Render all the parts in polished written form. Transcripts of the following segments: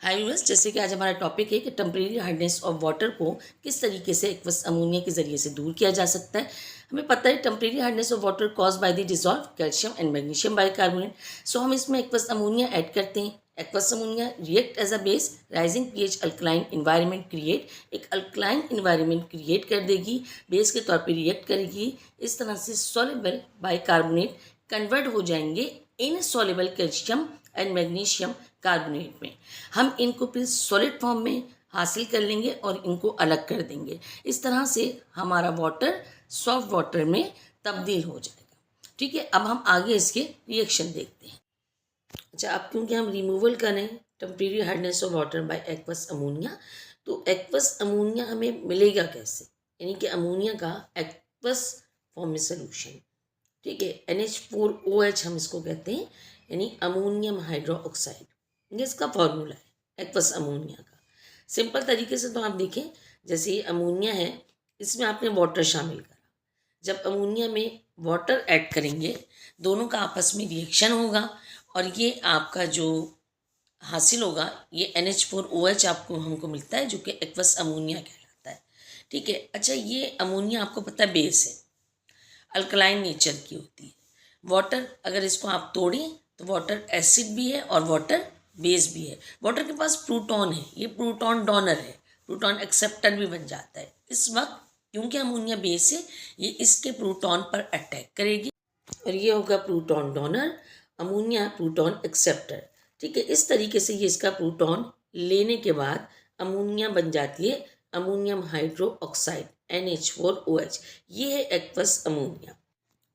हाय viewers, जैसे कि आज हमारा टॉपिक है कि टेम्परेरी हार्डनेस ऑफ वाटर को किस तरीके से एक्वस अमोनिया के ज़रिए से दूर किया जा सकता है। हमें पता है temporary hardness of water cause by the dissolve calcium and magnesium bicarbonate. So हम इसमें एक्वस अमोनिया ऐड करते हैं। Aqueous ammonia react as a base, rising pH alkaline environment create, एक अल्कलाइन इन्वायरमेंट क्रिएट कर देगी, बेस के तौर पर रिएक्ट करेगी। इस तरह से सॉल्युबल बाइकार्बोनेट कन्वर्ट हो जाएंगे insoluble calcium and magnesium carbonate में। हम इनको फिर सॉलिड फॉर्म में हासिल कर लेंगे और इनको अलग कर देंगे। इस तरह से हमारा वाटर सॉफ्ट वाटर में तब्दील हो जाएगा। ठीक है, अब हम आगे इसके रिएक्शन देखते हैं। अच्छा, अब क्योंकि हम रिमूवल करें temporary hardness of water bye aqueous ammonia, तो एक्वस अमोनिया हमें मिलेगा कैसे, यानी कि अमोनिया का एक्वस फॉर्म में सोल्यूशन। ठीक है, NH4OH हम इसको कहते हैं, यानी अमोनियम हाइड्रोक्साइड। ये इसका फॉर्मूला है एक्वस अमोनिया का। सिंपल तरीके से तो आप देखें, जैसे ये अमोनिया है, इसमें आपने वाटर शामिल करा। जब अमोनिया में वाटर ऐड करेंगे, दोनों का आपस में रिएक्शन होगा और ये आपका जो हासिल होगा ये NH4OH आपको हमको मिलता है, जो कि एक्वस अमोनिया कहलाता है। ठीक है, अच्छा, ये अमोनिया आपको पता है बेस है, अल्कलाइन नेचर की होती है। वाटर अगर इसको आप तोड़ें तो वाटर एसिड भी है और वाटर बेस भी है। वाटर के पास प्रोटॉन है, ये प्रोटॉन डोनर है, प्रोटॉन एक्सेप्टर भी बन जाता है। इस वक्त क्योंकि अमोनिया बेस है, ये इसके प्रोटॉन पर अटैक करेगी और ये होगा proton donor, ammonia proton acceptor. ठीक है, इस तरीके से ये इसका प्रोटॉन लेने के बाद अमोनिया बन जाती है अमोनियम हाइड्रो ऑक्साइड NH4OH। ये है एक्वस अमोनिया।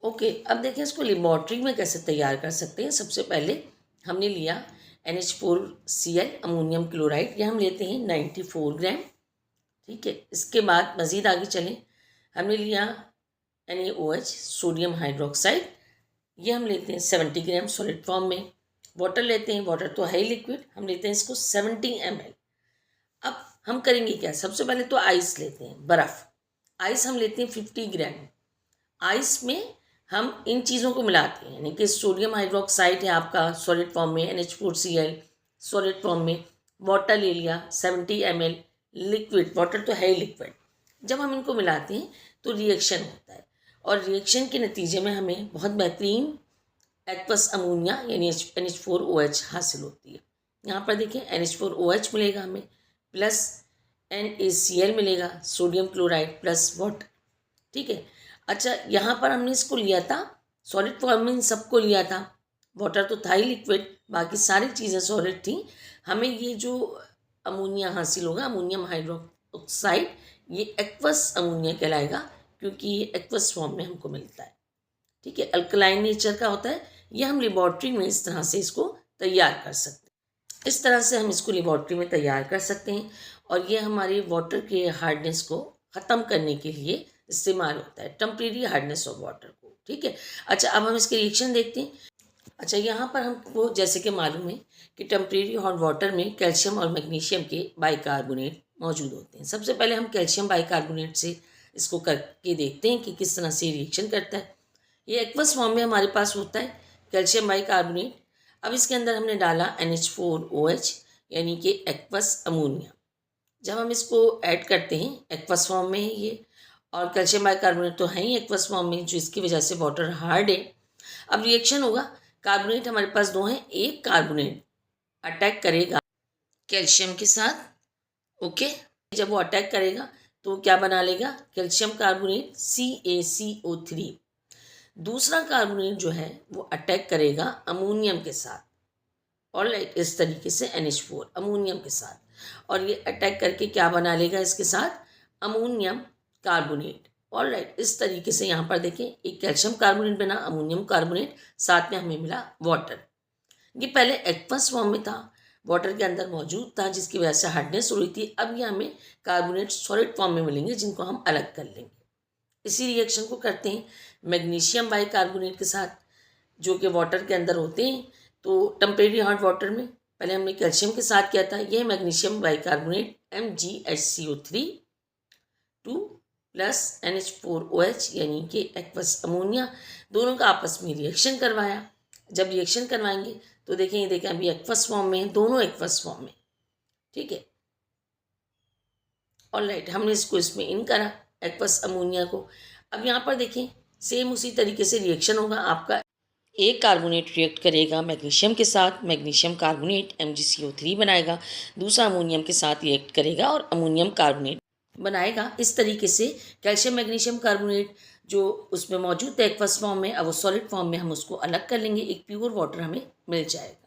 ओके, अब देखें इसको लेबॉर्ट्री में कैसे तैयार कर सकते हैं। सबसे पहले हमने लिया NH4Cl अमोनियम क्लोराइड, ये हम लेते हैं 94 ग्राम। ठीक है, इसके बाद मज़ीद आगे चलें, हमने लिया NaOH सोडियम हाइड्रोक्साइड, ये हम लेते हैं 70 ग्राम सॉलिड फॉर्म में। वाटर लेते हैं, वाटर तो है लिक्विड, हम लेते हैं इसको 70 ml। अब हम करेंगे क्या, सबसे पहले तो आइस लेते हैं, बर्फ़। आइस हम लेते हैं 50 ग्राम। आइस में हम इन चीज़ों को मिलाते हैं, यानी कि सोडियम हाइड्रोक्साइड है आपका सॉलिड फॉर्म में, NH4Cl सॉलिड फॉर्म में, वाटर ले लिया 70 ml, लिक्विड, वाटर तो है ही लिक्विड। जब हम इनको मिलाते हैं तो रिएक्शन होता है और रिएक्शन के नतीजे में हमें बहुत बेहतरीन एक्वस अमोनिया यानी NH4OH हासिल होती है। यहाँ पर देखें NH4OH मिलेगा हमें, प्लस NaCl मिलेगा, सोडियम क्लोराइड प्लस वाटर। ठीक है, अच्छा, यहाँ पर हमने इसको लिया था सॉलिड फॉर्म में, इन सबको लिया था, वाटर तो था ही लिक्विड, बाकी सारी चीज़ें सॉलिड थी। हमें ये जो अमोनिया हासिल होगा अमोनियम हाइड्रोक्साइड, ये एक्वस अमोनिया कहलाएगा क्योंकि ये एक्वस फॉर्म में हमको मिलता है। ठीक है, अल्कलाइन नेचर का होता है। ये हम लेबॉर्ट्री में इस तरह से इसको तैयार कर सकते हैं। इस तरह से हम इसको लेबॉर्ट्री में तैयार कर सकते हैं और ये हमारे वाटर के हार्डनेस को ख़त्म करने के लिए इस्तेमाल होता है, टेम्परेरी हार्डनेस ऑफ वाटर को। ठीक है, अच्छा, अब हम इसके रिएक्शन देखते हैं। अच्छा, यहाँ पर हमको जैसे कि मालूम है कि टेम्परेरी हॉट वाटर में कैल्शियम और मैग्नीशियम के बाइकार्बोनेट मौजूद होते हैं। सबसे पहले हम कैल्शियम बाइकार्बोनेट से इसको करके देखते हैं कि किस तरह से रिएक्शन करता है। ये एक्वस फॉर्म में हमारे पास होता है कैल्शियम बाइकार्बोनेट। अब इसके अंदर हमने डाला NH4OH यानी कि एक्वस अमोनिया। जब हम इसको ऐड करते हैं, एक्वस फॉर्म में है ये, और कैल्शियम बाइकार्बोनेट तो है ही एक्वस फॉर्म में, जो इसकी वजह से वाटर हार्ड है। अब रिएक्शन होगा, कार्बोनेट हमारे पास दो हैं, एक कार्बोनेट अटैक करेगा कैल्शियम के साथ। ओके, जब वो अटैक करेगा तो क्या बना लेगा, कैल्शियम कार्बोनेट CaCO3। दूसरा कार्बोनेट जो है वो अटैक करेगा अमोनियम के साथ, ऑलराइट, इस तरीके से NH4 अमोनियम के साथ, और ये अटैक करके क्या बना लेगा इसके साथ, अमोनियम कार्बोनेट। ऑलराइट, इस तरीके से यहाँ पर देखें, एक कैल्शियम कार्बोनेट बना, अमोनियम कार्बोनेट, साथ में हमें मिला वाटर। ये पहले एक्वस फॉर्म में था, वाटर के अंदर मौजूद था, जिसकी वजह से हार्डनेस हो रही थी। अब ये हमें कार्बोनेट सॉलिड फॉर्म में मिलेंगे, जिनको हम अलग कर लेंगे। इसी रिएक्शन को करते हैं मैग्नीशियम बाइकार्बोनेट के साथ, जो कि वाटर के अंदर होते हैं। तो टेम्परेरी हॉट वाटर में पहले हमने कैल्शियम के साथ किया था, यह magnesium bicarbonate MgHCO3 2 plus NH4OH यानी कि एक्वस अमोनिया, दोनों का आपस में रिएक्शन करवाया। जब रिएक्शन करवाएंगे तो देखें, ये देखें अभी एक्वस फॉर्म में, दोनों एक्वस फॉर्म में। ठीक है। ऑलराइट, हमने इसको इसमें इन करा एक्वस अमोनिया को। अब यहाँ पर देखें सेम उसी तरीके से रिएक्शन होगा आपका। एक कार्बोनेट रिएक्ट करेगा मैग्नीशियम के साथ, मैग्नीशियम कार्बोनेट MgCO3 बनाएगा, दूसरा अमोनियम के साथ रिएक्ट करेगा और अमोनियम कार्बोनेट बनाएगा। इस तरीके से कैल्शियम मैग्नीशियम कार्बोनेट जो उसमें मौजूद है एक्वस फॉर्म में, अब वो सॉलिड फॉर्म में हम उसको अलग कर लेंगे, एक प्योर वाटर हमें मिल जाएगा।